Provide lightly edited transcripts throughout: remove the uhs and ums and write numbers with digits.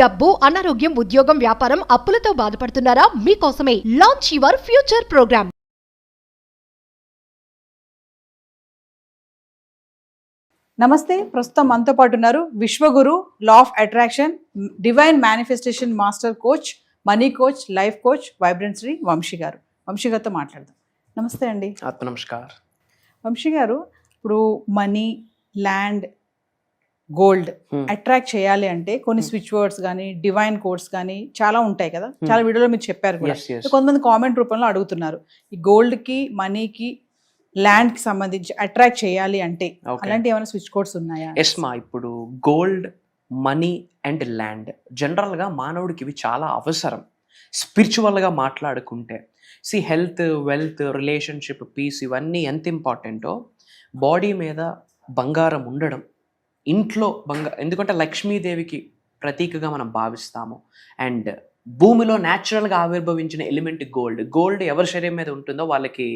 డబ్బు, అనారోగ్యం, ఉద్యోగం, వ్యాపారం, అప్పులతో బాధపడుతున్నారా? మీకోసమే లాంచ్ యువర్ ఫ్యూచర్ ప్రోగ్రామ్. నమస్తే. ప్రస్తుతం మనతో పాటు ఉన్నారు విశ్వగురు, law of attraction, divine manifestation master coach, money coach, life coach, vibrant Shri Vamshi గారు. వంశీ గారితో మాట్లాడదాం. నమస్తే అండి. ఆత్మ నమస్కార్. వంశీ గారు, ఇప్పుడు మనీ, ల్యాండ్, గోల్డ్ అట్రాక్ట్ చేయాలి అంటే కొన్ని స్విచ్ వర్డ్స్ కానీ డివైన్ కోడ్స్ కానీ చాలా ఉంటాయి కదా, చాలా వీడియోలో మీరు చెప్పారు కూడా. కొంతమంది కామెంట్ రూపంలో అడుగుతున్నారు, ఈ గోల్డ్ కి, మనీకి, ల్యాండ్ కి సంబంధించి అట్రాక్ట్ చేయాలి అంటే అలాంటి ఏమైనా స్విచ్ కోడ్స్ ఉన్నాయా? ఎస్ మా, ఇప్పుడు గోల్డ్, మనీ అండ్ ల్యాండ్ జనరల్గా మానవుడికి ఇవి చాలా అవసరం. స్పిరిచువల్గా మాట్లాడుకుంటే హెల్త్, వెల్త్, రిలేషన్షిప్, పీస్ ఇవన్నీ ఎంత ఇంపార్టెంటో, బాడీ మీద బంగారం ఉండడం, ఇంట్లో ఎందుకంటే లక్ష్మీదేవికి ప్రతీకగా మనం భావిస్తాము. అండ్ భూమిలో న్యాచురల్గా ఆవిర్భవించిన ఎలిమెంట్ గోల్డ్ ఎవరి శరీరం మీద ఉంటుందో వాళ్ళకి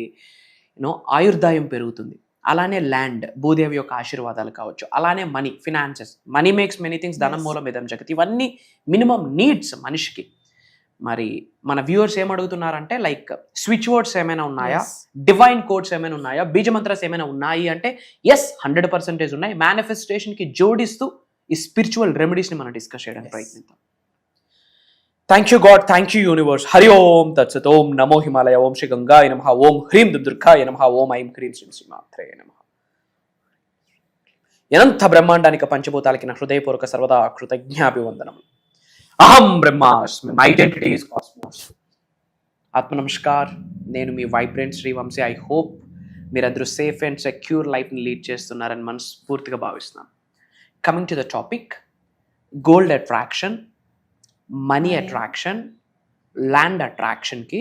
ఆయుర్దాయం పెరుగుతుంది. అలానే ల్యాండ్, భూదేవి యొక్క ఆశీర్వాదాలు కావచ్చు. అలానే money, finances, money makes many things, ధనం మూలం ఇదం జగత్, ఇవన్నీ మినిమం నీడ్స్ మనిషికి. మరి మన వ్యూవర్స్ ఏమడుగుతున్నారంటే, లైక్ స్విచ్ వర్డ్స్ ఏమైనా ఉన్నాయా, డివైన్ కోడ్స్ ఏమైనా ఉన్నాయా, బీజమంత్రాస్ ఏమైనా ఉన్నాయి అంటే ఎస్, 100% ఉన్నాయి. మేనిఫెస్టేషన్కి జోడిస్తూ ఈ స్పిరిచువల్ రెమెడీస్ని మనం డిస్కస్ చేయడానికి ప్రయత్నిద్దాం. Thank you God, thank you universe. Hari ఓం తత్సత్. ఓం నమో హిమాలయ. ఓం శ్రీ గంగాయ నమః. ఓం హ్రీం దుర్గాయ నమః. ఓం ఐం క్రీం శ్రీ శ్రీమాత్రే నమః. అనంత బ్రహ్మాండానికి, పంచభూతాలకి నా హృదయపూర్వక సర్వదా కృతజ్ఞాభివందనం. అహం బ్రహ్మాస్మి, మై ఐడెంటిటీ ఇస్ కాస్మోస్. ఆత్మ నమస్కార్. నేను మీ vibrant Shri Vamshi. I hope మీరందరూ సేఫ్ అండ్ సెక్యూర్ లైఫ్ని లీడ్ చేస్తున్నారని మనస్ఫూర్తిగా భావిస్తున్నాను. Coming to the topic, gold attraction, money attraction, land అట్రాక్షన్కి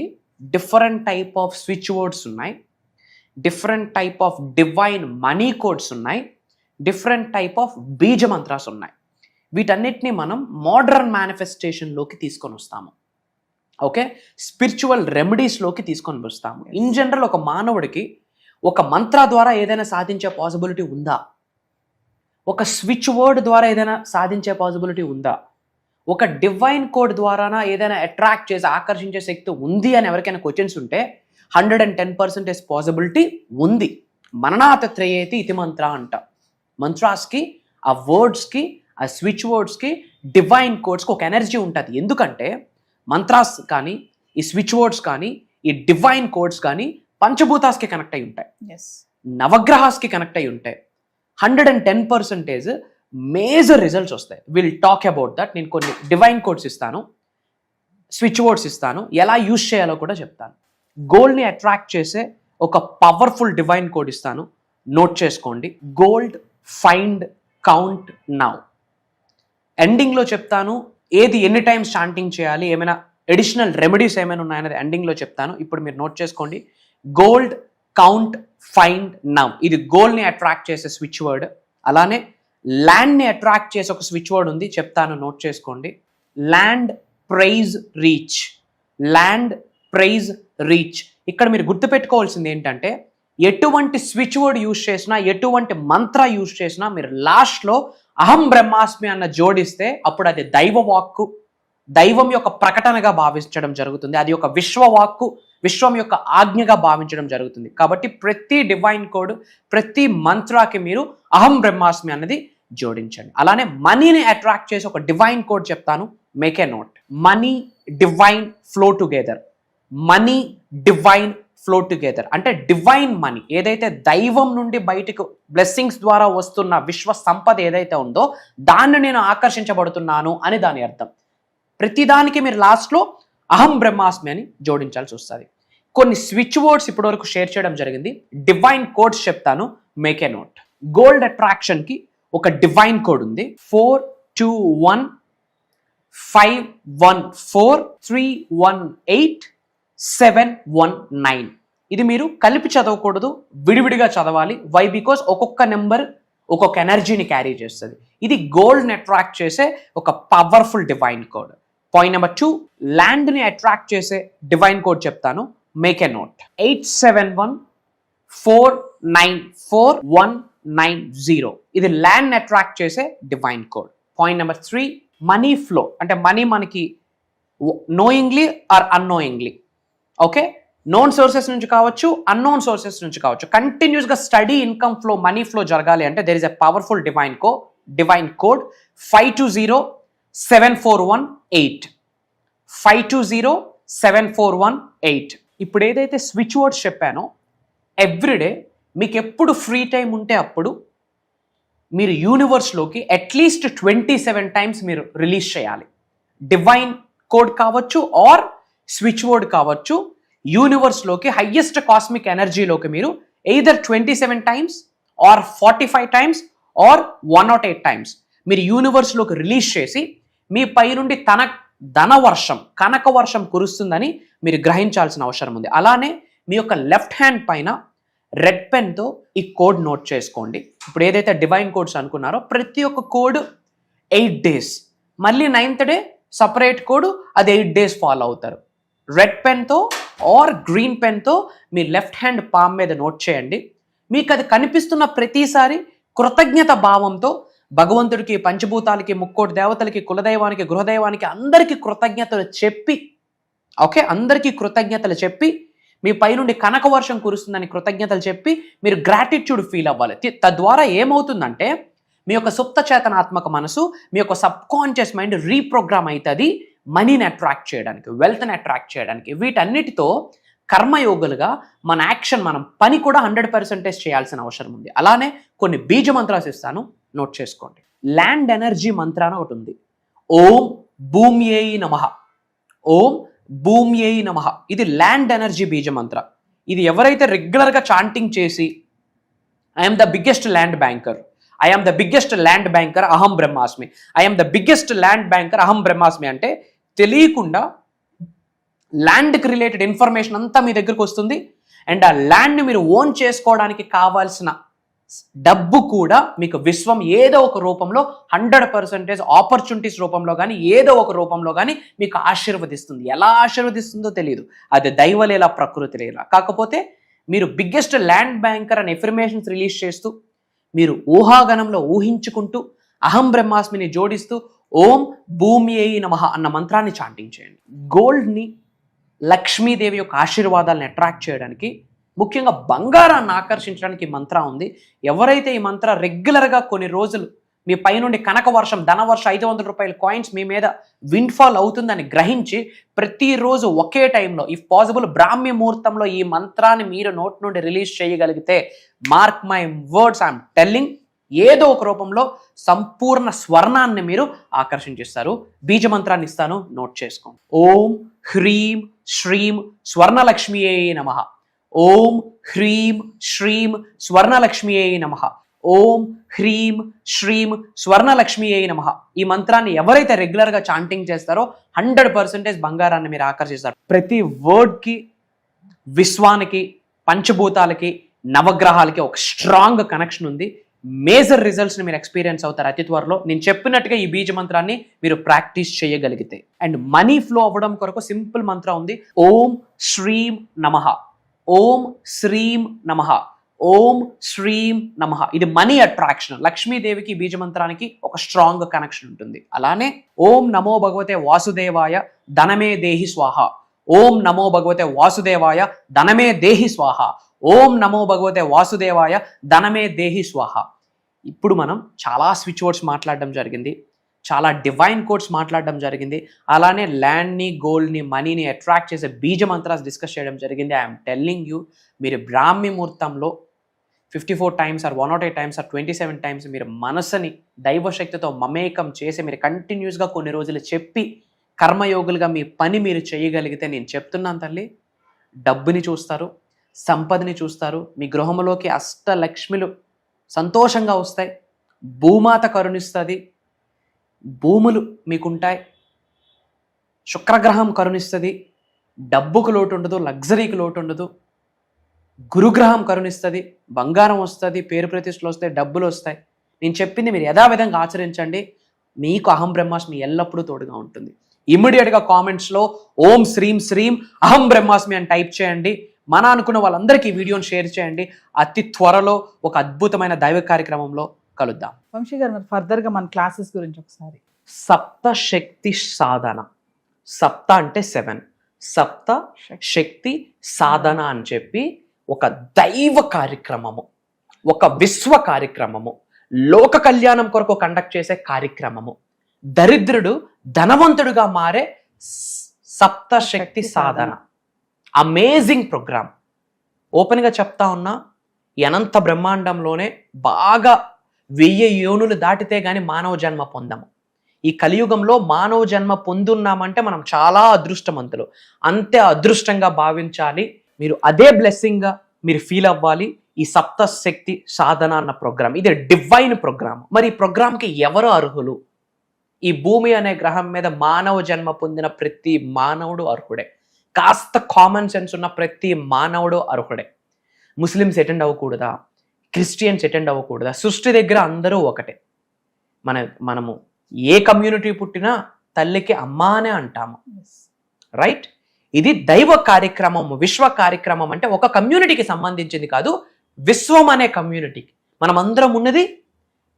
different type of switch words ఉన్నాయి, different type of divine money codes ఉన్నాయి, డిఫరెంట్ టైప్ ఆఫ్ బీజ మంత్రాస్ ఉన్నాయి. వీటన్నిటిని మనం మోడర్న్ మేనిఫెస్టేషన్లోకి తీసుకొని వస్తాము. ఓకే, స్పిరిచువల్ రెమెడీస్లోకి తీసుకొని వస్తాము. ఇన్ జనరల్ ఒక మానవుడికి ఒక మంత్ర ద్వారా ఏదైనా సాధించే పాసిబిలిటీ ఉందా? ఒక స్విచ్ వర్డ్ ద్వారా ఏదైనా సాధించే పాసిబిలిటీ ఉందా? ఒక డివైన్ కోడ్ ద్వారా ఏదైనా అట్రాక్ట్ చేసి ఆకర్షించే శక్తి ఉంది అని ఎవరికైనా క్వశ్చన్స్ ఉంటే 110% పాసిబిలిటీ ఉంది. మననాథ త్రయేతి ఇతి మంత్ర అంట. మంత్రాస్కి, ఆ వర్డ్స్కి, ఆ స్విచ్ వర్డ్స్కి, డివైన్ కోడ్స్కి ఒక ఎనర్జీ ఉంటుంది. ఎందుకంటే మంత్రాస్ కానీ, ఈ స్విచ్ వర్డ్స్ కానీ, ఈ డివైన్ కోడ్స్ కానీ పంచభూతాస్కి కనెక్ట్ అయి ఉంటాయి, నవగ్రహాస్కి కనెక్ట్ అయి ఉంటాయి. 110% మేజర్ రిజల్ట్స్ వస్తాయి. Will talk about that. నేను కొన్ని డివైన్ కోడ్స్ ఇస్తాను, స్విచ్ వర్డ్స్ ఇస్తాను, ఎలా యూజ్ చేయాలో కూడా చెప్తాను. గోల్డ్ని అట్రాక్ట్ చేసే ఒక పవర్ఫుల్ డివైన్ కోడ్ ఇస్తాను, నోట్ చేసుకోండి. Gold find count now. ఎండింగ్లో చెప్తాను ఏది ఎన్ని టైమ్స్ చాంటింగ్ చేయాలి, ఏమైనా అడిషనల్ రెమెడీస్ ఏమైనా ఉన్నాయనేది ఎండింగ్లో చెప్తాను. ఇప్పుడు మీరు నోట్ చేసుకోండి. గోల్డ్ కౌంట్ ఫైండ్ నౌ, ఇది గోల్డ్ని అట్రాక్ట్ చేసే స్విచ్ వర్డ్. అలానే ల్యాండ్ని అట్రాక్ట్ చేసే ఒక స్విచ్ వర్డ్ ఉంది, చెప్తాను, నోట్ చేసుకోండి. Land prize reach. Land prize reach. ఇక్కడ మీరు గుర్తుపెట్టుకోవాల్సింది ఏంటంటే, ఎటువంటి స్విచ్ వర్డ్ యూజ్ చేసినా, ఎటువంటి మంత్ర యూజ్ చేసినా మీరు లాస్ట్లో అహం బ్రహ్మాస్మి అన్న జోడిస్తే అప్పుడు అది దైవ వాక్కు, దైవం యొక్క ప్రకటనగా భావించడం జరుగుతుంది. అది ఒక విశ్వవాక్కు, విశ్వం యొక్క ఆజ్ఞగా భావించడం జరుగుతుంది. కాబట్టి ప్రతి డివైన్ కోడ్, ప్రతి మంత్రాకి మీరు అహం బ్రహ్మాస్మి అన్నది జోడించండి. అలానే మనీని అట్రాక్ట్ చేసి ఒక డివైన్ కోడ్ చెప్తాను, make a note. Money divine flow together. Money divine flow together అంటే డివైన్ మనీ ఏదైతే దైవం నుండి బయటకు బ్లెస్సింగ్స్ ద్వారా వస్తున్న విశ్వ సంపద ఏదైతే ఉందో దాన్ని నేను ఆకర్షించబడుతున్నాను అని దాని అర్థం. ప్రతిదానికి మీరు లాస్ట్లో అహం బ్రహ్మాస్మి అని జోడించాల్సి వస్తుంది. కొన్ని స్విచ్ వర్డ్స్ ఇప్పటివరకు షేర్ చేయడం జరిగింది, డివైన్ కోడ్స్ చెప్తాను, మేక్ ఏ నోట్. గోల్డ్ అట్రాక్షన్కి ఒక డివైన్ కోడ్ ఉంది, 421 514 318 719. ఇది మీరు కలిపి చదవకూడదు, విడివిడిగా చదవాలి. వై? బికాస్ ఒక్కొక్క నెంబర్ ఒక్కొక్క ఎనర్జీని క్యారీ చేస్తుంది. ఇది గోల్డ్ని అట్రాక్ట్ చేసే ఒక powerful divine code. Point number 2, ల్యాండ్ని అట్రాక్ట్ చేసే డివైన్ కోడ్ చెప్తాను, మేక్ ఎ నోట్. 871 494 190. ఇది ల్యాండ్ అట్రాక్ట్ చేసే divine code. Point number 3, money flow అంటే మనీ మనకి knowingly or unknowingly, okay, known sources నుంచి కావచ్చు, అన్నోన్ సోర్సెస్ నుంచి కావచ్చు, కంటిన్యూస్గా steady income flow, money flow జరగాలి అంటే there is a powerful divine code 520741 520741. ఇప్పుడు ఏదైతే స్విచ్ వర్డ్స్ చెప్పానో ఎవ్రీడే మీకు ఎప్పుడు ఫ్రీ టైం ఉంటే అప్పుడు మీరు యూనివర్స్లోకి అట్లీస్ట్ 27 టైమ్స్ మీరు రిలీజ్ చేయాలి. డివైన్ కోడ్ కావచ్చు ఆర్ స్విచ్ వర్డ్ కావచ్చు, యూనివర్స్లోకి హయ్యెస్ట్ కాస్మిక్ ఎనర్జీలోకి మీరు either 27 times or 45 times or 108 times మీరు యూనివర్స్లోకి రిలీజ్ చేసి మీ పై నుండి కనక వర్షం కురుస్తుందని మీరు గ్రహించాల్సిన అవసరం ఉంది. అలానే మీ యొక్క లెఫ్ట్ హ్యాండ్ పైన రెడ్ పెన్తో ఈ కోడ్ నోట్ చేసుకోండి. ఇప్పుడు ఏదైతే డివైన్ కోడ్స్ అనుకున్నారో ప్రతి ఒక్క కోడ్ 8 days, మళ్ళీ 9th డే సపరేట్ కోడ్, అది 8 days ఫాలో అవుతారు. రెడ్ పెన్తో ఆర్ గ్రీన్ పెన్తో మీ లెఫ్ట్ హ్యాండ్ పామ్ మీద నోట్ చేయండి. మీకు అది కనిపిస్తున్న ప్రతిసారి కృతజ్ఞత భావంతో భగవంతుడికి, పంచభూతాలకి, ముక్కోటి దేవతలకి, కులదైవానికి, గృహదైవానికి అందరికీ కృతజ్ఞతలు చెప్పి, ఓకే, అందరికీ కృతజ్ఞతలు చెప్పి మీ పై నుండి కనక వర్షం కురుస్తుందని కృతజ్ఞతలు చెప్పి మీరు గ్రాటిట్యూడ్ ఫీల్ అవ్వాలి. తద్వారా ఏమవుతుందంటే మీ యొక్క సుప్త చేతనాత్మక మనసు, మీ యొక్క సబ్ కాన్షియస్ మైండ్ రీప్రోగ్రామ్ అవుతుంది మనీని అట్రాక్ట్ చేయడానికి, వెల్త్ని అట్రాక్ట్ చేయడానికి. వీటన్నిటితో కర్మయోగులుగా మన యాక్షన్, మనం పని కూడా 100% చేయాల్సిన అవసరం ఉంది. అలానే కొన్ని బీజ మంత్రాలు ఇస్తాను, నోట్ చేసుకోండి. ల్యాండ్ ఎనర్జీ మంత్ర అని ఒకటి ఉంది. ఓం భూమ్యై నమః, ఓం భూమ్యై నమః. ఇది ల్యాండ్ ఎనర్జీ బీజ మంత్ర. ఇది ఎవరైతే రెగ్యులర్గా చాంటింగ్ చేసి I'm the biggest land banker, I'm the biggest land banker, అహం బ్రహ్మాస్మి, I'm the biggest land banker, అహం బ్రహ్మాస్మి అంటే తెలియకుండా ల్యాండ్కి రిలేటెడ్ ఇన్ఫర్మేషన్ అంతా మీ దగ్గరకు వస్తుంది. అండ్ ఆ ల్యాండ్ని మీరు ఓన్ చేసుకోవడానికి కావాల్సిన డబ్బు కూడా మీకు విశ్వం ఏదో ఒక రూపంలో 100% ఆపర్చునిటీస్ రూపంలో కానీ ఏదో ఒక రూపంలో కానీ మీకు ఆశీర్వదిస్తుంది. ఎలా ఆశీర్వదిస్తుందో తెలియదు, అది దైవలేలా, ప్రకృతి లేలా. కాకపోతే మీరు బిగ్గెస్ట్ ల్యాండ్ బ్యాంకర్ అనే ఎఫర్మేషన్స్ రిలీజ్ చేస్తూ, మీరు ఊహాగణంలో ఊహించుకుంటూ, అహం బ్రహ్మాస్మిని జోడిస్తూ ఓం భూమ్యై నమః అన్న మంత్రాన్ని చాంటింగ్ చేయండి. గోల్డ్ని, లక్ష్మీదేవి యొక్క ఆశీర్వాదాలను అట్రాక్ట్ చేయడానికి, ముఖ్యంగా బంగారాన్ని ఆకర్షించడానికి ఈ మంత్ర ఉంది. ఎవరైతే ఈ మంత్ర రెగ్యులర్గా కొన్ని రోజులు మీ పై నుండి కనక వర్షం, ధనవర్షం, 500 రూపాయల కాయిన్స్ మీ మీద విండ్ఫాల్ అవుతుందని గ్రహించి ప్రతిరోజు ఒకే టైంలో, ఇఫ్ పాసిబుల్ బ్రాహ్మీ ముహూర్తంలో ఈ మంత్రాన్ని మీరు నోట్ నుండి రిలీజ్ చేయగలిగితే, mark my words, I'm telling, ఏదో ఒక రూపంలో సంపూర్ణ స్వర్ణాన్ని మీరు ఆకర్షించేస్తారు. బీజ మంత్రాన్ని ఇస్తాను, నోట్ చేసుకోండి. ఓం హ్రీం శ్రీం స్వర్ణలక్ష్మియే నమః, ఓం హ్రీం శ్రీం స్వర్ణలక్ష్మియే నమః, ఓం హ్రీం శ్రీం స్వర్ణలక్ష్మియే నమః. ఈ మంత్రాన్ని ఎవరైతే రెగ్యులర్గా చాంటింగ్ చేస్తారో 100% బంగారాన్ని మీరు ఆకర్షిస్తారు. ప్రతి వర్డ్కి, విశ్వానికి, పంచభూతాలకి, నవగ్రహాలకి ఒక స్ట్రాంగ్ కనెక్షన్ ఉంది. మేజర్ రిజల్ట్స్ని మీరు ఎక్స్పీరియన్స్ అవుతారు అతి త్వరలో. నేను చెప్పినట్టుగా ఈ బీజ మంత్రాన్ని మీరు ప్రాక్టీస్ చేయగలిగితే. అండ్ మనీ ఫ్లో అవ్వడం కొరకు సింపుల్ మంత్ర ఉంది. ఓం శ్రీం నమః, ఓం శ్రీం నమః, ఓం శ్రీం నమః. ఇది మనీ అట్రాక్షన్. లక్ష్మీదేవికి బీజ మంత్రానికి ఒక స్ట్రాంగ్ కనెక్షన్ ఉంటుంది. అలానే ఓం నమో భగవతే వాసుదేవాయ ధనమే దేహి స్వాహ, ఓం నమో భగవతే వాసుదేవాయ ధనమే దేహి స్వాహ, ఓం నమో భగవతే వాసుదేవాయ ధనమే దేహి స్వాహ. ఇప్పుడు మనం చాలా స్విచ్ వర్డ్స్ మాట్లాడడం జరిగింది, చాలా డివైన్ కోడ్స్ మాట్లాడడం జరిగింది, అలానే ల్యాండ్ని, గోల్డ్ని, మనీని అట్రాక్ట్ చేసే బీజ మంత్రాస్ డిస్కస్ చేయడం జరిగింది. ఐఎమ్ టెల్లింగ్ యూ, మీరు బ్రాహ్మీ ముహూర్తంలో 54 times or 108 times or 27 times మీరు మనసుని దైవశక్తితో మమేకం చేసి మీరు కంటిన్యూస్గా కొన్ని రోజులు చెప్పి కర్మయోగులుగా మీ పని మీరు చేయగలిగితే, నేను చెప్తున్నాను తల్లి, డబ్బుని చూస్తారు, సంపదని చూస్తారు, మీ గృహంలోకి అష్టలక్ష్మిలు సంతోషంగా వస్తాయి, భూమాత కరుణిస్తుంది, భూములు మీకుంటాయి, శుక్రగ్రహం కరుణిస్తుంది, డబ్బుకు లోటు ఉండదు, లగ్జరీకి లోటు ఉండదు, గురుగ్రహం కరుణిస్తుంది, బంగారం వస్తుంది, పేరు ప్రతిష్టలు వస్తాయి, డబ్బులు వస్తాయి. నేను చెప్పింది మీరు యథావిధంగా ఆచరించండి, మీకు అహం బ్రహ్మాస్మి ఎల్లప్పుడూ తోడుగా ఉంటుంది. ఇమ్మీడియట్గా కామెంట్స్లో ఓం శ్రీం శ్రీం అహం బ్రహ్మాస్మి అని టైప్ చేయండి. మన అనుకున్న వాళ్ళందరికీ ఈ వీడియోని షేర్ చేయండి. అతి త్వరలో ఒక అద్భుతమైన దైవ కార్యక్రమంలో కలుద్దాం. వంశీ గారు, మరి ఫర్దర్గా మన క్లాసెస్ గురించి ఒకసారి. సప్త శక్తి సాధన. సప్త అంటే 7, సప్త శక్తి సాధన అని చెప్పి ఒక దైవ కార్యక్రమము, ఒక విశ్వ కార్యక్రమము, లోక కళ్యాణం కొరకు కండక్ట్ చేసే కార్యక్రమము, దరిద్రుడు ధనవంతుడుగా మారే సప్త శక్తి సాధన. Amazing programme. ఓపెన్గా చెప్తా ఉన్నా, ఈ అనంత బ్రహ్మాండంలోనే బాగా 1000 యోనులు దాటితే గాని మానవ జన్మ పొందము. ఈ కలియుగంలో మానవ జన్మ పొందున్నామంటే మనం చాలా అదృష్టవంతులు. అంతే అదృష్టంగా భావించాలి. మీరు అదే బ్లెస్సింగ్గా మీరు ఫీల్ అవ్వాలి. ఈ సప్త శక్తి సాధన అన్న ప్రోగ్రామ్, ఇది డివైన్ ప్రోగ్రామ్. మరి ఈ ప్రోగ్రామ్కి ఎవరు అర్హులు? ఈ భూమి అనే గ్రహం మీద మానవ జన్మ పొందిన ప్రతి మానవుడు అర్హుడే. కాస్త కామన్ సెన్స్ ఉన్న ప్రతి మానవుడు అర్హుడే. ముస్లిమ్స్ అటెండ్ అవ్వకూడదా? క్రిస్టియన్స్ అటెండ్ అవ్వకూడదా? సృష్టి దగ్గర అందరూ ఒకటే. మనము ఏ కమ్యూనిటీ పుట్టినా తల్లికి అమ్మ అనే అంటాము, రైట్? ఇది దైవ కార్యక్రమం, విశ్వ కార్యక్రమం. అంటే ఒక కమ్యూనిటీకి సంబంధించింది కాదు, విశ్వం అనే కమ్యూనిటీకి. మనం అందరం ఉన్నది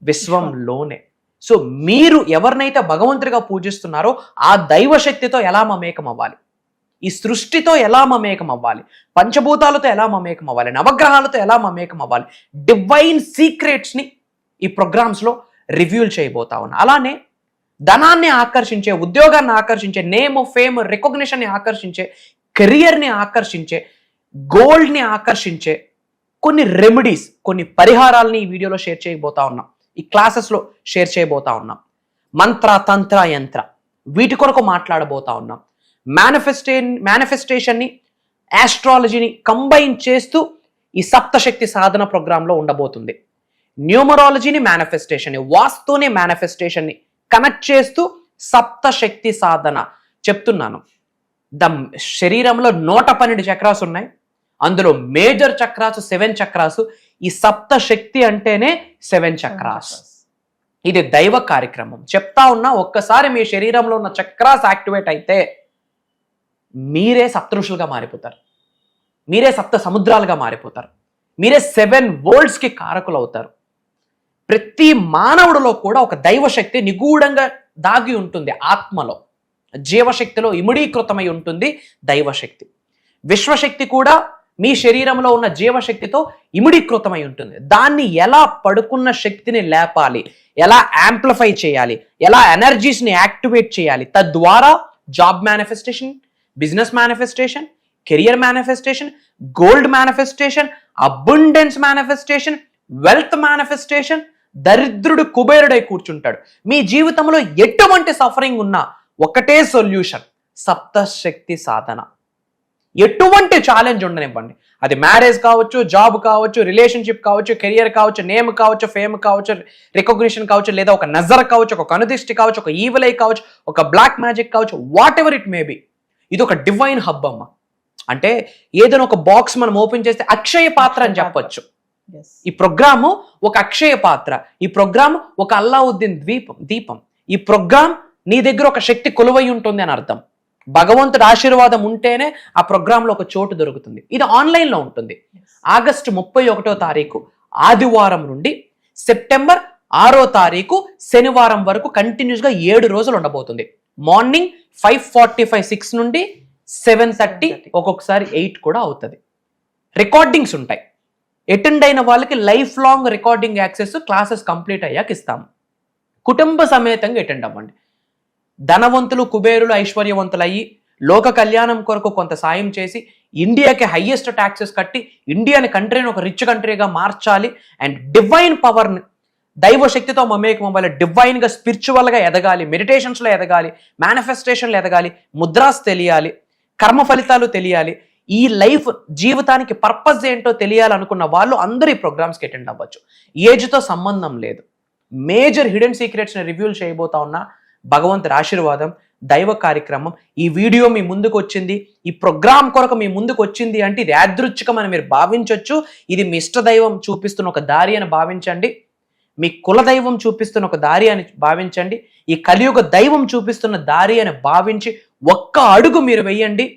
విశ్వంలోనే. సో మీరు ఎవరినైతే భగవంతుడిగా పూజిస్తున్నారో ఆ దైవ శక్తితో ఎలా మమేకం అవ్వాలి, ఈ సృష్టితో ఎలా మమేకం అవ్వాలి, పంచభూతాలతో ఎలా మమేకం అవ్వాలి, నవగ్రహాలతో ఎలా మమేకం అవ్వాలి, డివైన్ సీక్రెట్స్ని ఈ ప్రోగ్రామ్స్లో రివ్యూల్ చేయబోతా ఉన్నా. అలానే ధనాన్ని ఆకర్షించే, ఉద్యోగాన్ని ఆకర్షించే, నేమ్, ఫేమ్, రికగ్నిషన్ని ఆకర్షించే, కెరియర్ని ఆకర్షించే, గోల్డ్ని ఆకర్షించే కొన్ని రెమెడీస్, కొన్ని పరిహారాలని ఈ వీడియోలో షేర్ చేయబోతా ఉన్నాం, ఈ క్లాసెస్లో షేర్ చేయబోతా ఉన్నాం. మంత్ర, తంత్ర, యంత్ర, వీటి కొరకు మాట్లాడబోతా ఉన్నాం. మేనిఫెస్టేషన్ని, ఆస్ట్రాలజీని కంబైన్ చేస్తూ ఈ సప్తశక్తి సాధన ప్రోగ్రాంలో ఉండబోతుంది. న్యూమరాలజీని, మేనిఫెస్టేషన్ని, వాస్తుని, మేనిఫెస్టేషన్ని కనెక్ట్ చేస్తూ సప్తశక్తి సాధన చెప్తున్నాను. శరీరంలో 112 చక్రాస్ ఉన్నాయి. అందులో మేజర్ చక్రాసు 7 చక్రాసు. ఈ సప్తశక్తి అంటేనే 7 చక్రాస్. ఇది దైవ కార్యక్రమం. చెప్తా ఉన్నా, ఒక్కసారి మీ శరీరంలో ఉన్న చక్రాస్ యాక్టివేట్ అయితే మీరే సప్తఋషులుగా మారిపోతారు, మీరే సప్త సముద్రాలుగా మారిపోతారు, మీరే 7 వరల్డ్స్కి కారకులు అవుతారు. ప్రతి మానవుడిలో కూడా ఒక దైవశక్తి నిగూఢంగా దాగి ఉంటుంది. ఆత్మలో, జీవశక్తిలో ఇమిడీకృతమై ఉంటుంది దైవశక్తి. విశ్వశక్తి కూడా మీ శరీరంలో ఉన్న జీవశక్తితో ఇమిడీకృతమై ఉంటుంది. దాన్ని ఎలా పడుకున్న శక్తిని లేపాలి, ఎలా యాంప్లిఫై చేయాలి, ఎలా ఎనర్జీస్ని యాక్టివేట్ చేయాలి, తద్వారా job manifestation, business manifestation, career manifestation, gold manifestation, abundance manifestation, wealth manifestation. దరిద్రుడు కుబేరుడై కూర్చుంటాడు. మీ జీవితంలో ఎటువంటి సఫరింగ్ ఉన్నా ఒకటే సొల్యూషన్, సప్తశక్తి సాధన. ఎటువంటి ఛాలెంజ్ ఉండనివ్వండి, అది మ్యారేజ్ కావచ్చు, జాబ్ కావచ్చు, రిలేషన్షిప్ కావచ్చు, కెరియర్ కావచ్చు, నేమ్ కావచ్చు, ఫేమ్ కావచ్చు, రికగ్నిషన్ కావచ్చు, లేదా ఒక నజర్ కావచ్చు, ఒక కనుదిష్టి కావచ్చు, ఒక ఈవిల్ ఐ కావచ్చు, ఒక బ్లాక్ మ్యాజిక్ కావచ్చు, what ever it may be. ఇది ఒక డివైన్ హబ్ అమ్మ. అంటే ఏదైనా ఒక బాక్స్ మనం ఓపెన్ చేస్తే అక్షయ పాత్ర అని చెప్పొచ్చు. ఈ ప్రోగ్రాము ఒక అక్షయ పాత్ర. ఈ ప్రోగ్రామ్ ఒక అల్లావుద్దీన్ దీపం. ఈ ప్రోగ్రామ్ నీ దగ్గర ఒక శక్తి కొలువై ఉంటుంది అని అర్థం. భగవంతుడి ఆశీర్వాదం ఉంటేనే ఆ ప్రోగ్రాంలో ఒక చోటు దొరుకుతుంది. ఇది ఆన్లైన్లో ఉంటుంది. ఆగస్టు 31వ తారీఖు ఆదివారం నుండి సెప్టెంబర్ 6వ తారీఖు శనివారం వరకు కంటిన్యూస్గా 7 రోజులు ఉండబోతుంది. మార్నింగ్ 5:45, 6 నుండి 7:30, ఒక్కొక్కసారి 8 కూడా అవుతుంది. రికార్డింగ్స్ ఉంటాయి. అటెండ్ అయిన వాళ్ళకి life long recording access classes complete అయ్యాక ఇస్తాము. కుటుంబ సమేతంగా అటెండ్ అవ్వండి. ధనవంతులు, కుబేరులు, ఐశ్వర్యవంతులు అయ్యి లోక కళ్యాణం కొరకు కొంత సాయం చేసి ఇండియాకి హైయెస్ట్ ట్యాక్సెస్ కట్టి ఇండియాని కంట్రీని ఒక రిచ్ కంట్రీగా మార్చాలి. అండ్ డివైన్ పవర్ని, దైవ శక్తితో మమేకం అవ్వాలి. డివైన్గా, స్పిరిచువల్గా ఎదగాలి, మెడిటేషన్స్లో ఎదగాలి, మేనిఫెస్టేషన్లో ఎదగాలి, ముద్రాస్ తెలియాలి, కర్మ ఫలితాలు తెలియాలి, ఈ లైఫ్ జీవితానికి పర్పస్ ఏంటో తెలియాలనుకున్న వాళ్ళు అందరూ ఈ ప్రోగ్రామ్స్కి అటెండ్ అవ్వచ్చు. ఏజ్తో సంబంధం లేదు. మేజర్ హిడెన్ సీక్రెట్స్ని రివ్యూల్ చేయబోతా ఉన్నా. భగవంతుడి ఆశీర్వాదం, దైవ కార్యక్రమం. ఈ వీడియో మీ ముందుకు వచ్చింది, ఈ ప్రోగ్రామ్ కొరకు మీ ముందుకు వచ్చింది అంటే ఇది యాదృచ్ఛికమని మీరు భావించవచ్చు. ఇది మీ ఇష్టదైవం చూపిస్తున్న ఒక దారి అని భావించండి. మీ కులదైవం చూపిస్తున్న ఒక దారి అని భావించండి. ఈ కలియుగ దైవం చూపిస్తున్న దారి అని భావించి ఒక్క అడుగు మీరు వెయ్యండి.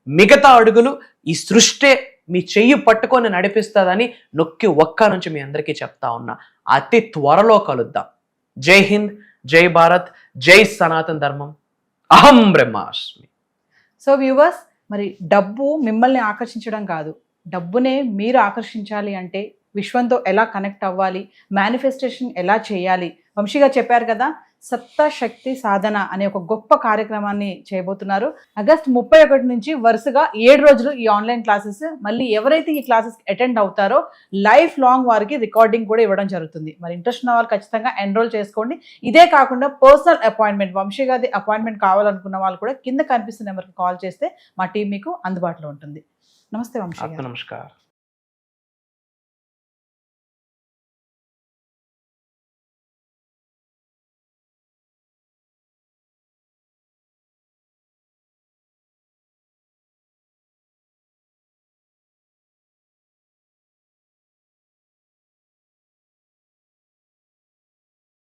మిగతా అడుగులు ఈ సృష్టి మీ చెయ్యి పట్టుకొని నడిపిస్తుందని నొక్కి ఒక్క నుంచి మీ అందరికీ చెప్తా ఉన్నా. అతి త్వరలో కలుద్దాం. జై హింద్, జై భారత్, జై సనాతన ధర్మం, అహం బ్రహ్మాస్మి. సో వ్యూవర్స్, మరి డబ్బు మిమ్మల్ని ఆకర్షించడం కాదు, డబ్బునే మీరు ఆకర్షించాలి అంటే విశ్వంతో ఎలా కనెక్ట్ అవ్వాలి, మేనిఫెస్టేషన్ ఎలా చేయాలి, వంశీగా చెప్పారు కదా. సప్త శక్తి సాధన అనే ఒక గొప్ప కార్యక్రమాన్ని చేయబోతున్నారు. ఆగస్ట్ 31 నుంచి వరుసగా 7 రోజులు ఈ ఆన్లైన్ క్లాసెస్. మళ్ళీ ఎవరైతే ఈ క్లాసెస్ అటెండ్ అవుతారో లైఫ్ లాంగ్ వారికి రికార్డింగ్ కూడా ఇవ్వడం జరుగుతుంది. మరి ఇంట్రెస్ట్ ఉన్న వాళ్ళు ఖచ్చితంగా ఎన్రోల్ చేసుకోండి. ఇదే కాకుండా పర్సనల్ అపాయింట్మెంట్, వంశీ గారి అపాయింట్మెంట్ కావాలనుకున్న వాళ్ళు కూడా కింద కనిపిస్తున్న నెంబర్కి కాల్ చేస్తే మా టీం మీకు అందుబాటులో ఉంటుంది. నమస్తే వంశీ గారు. నమస్కారం.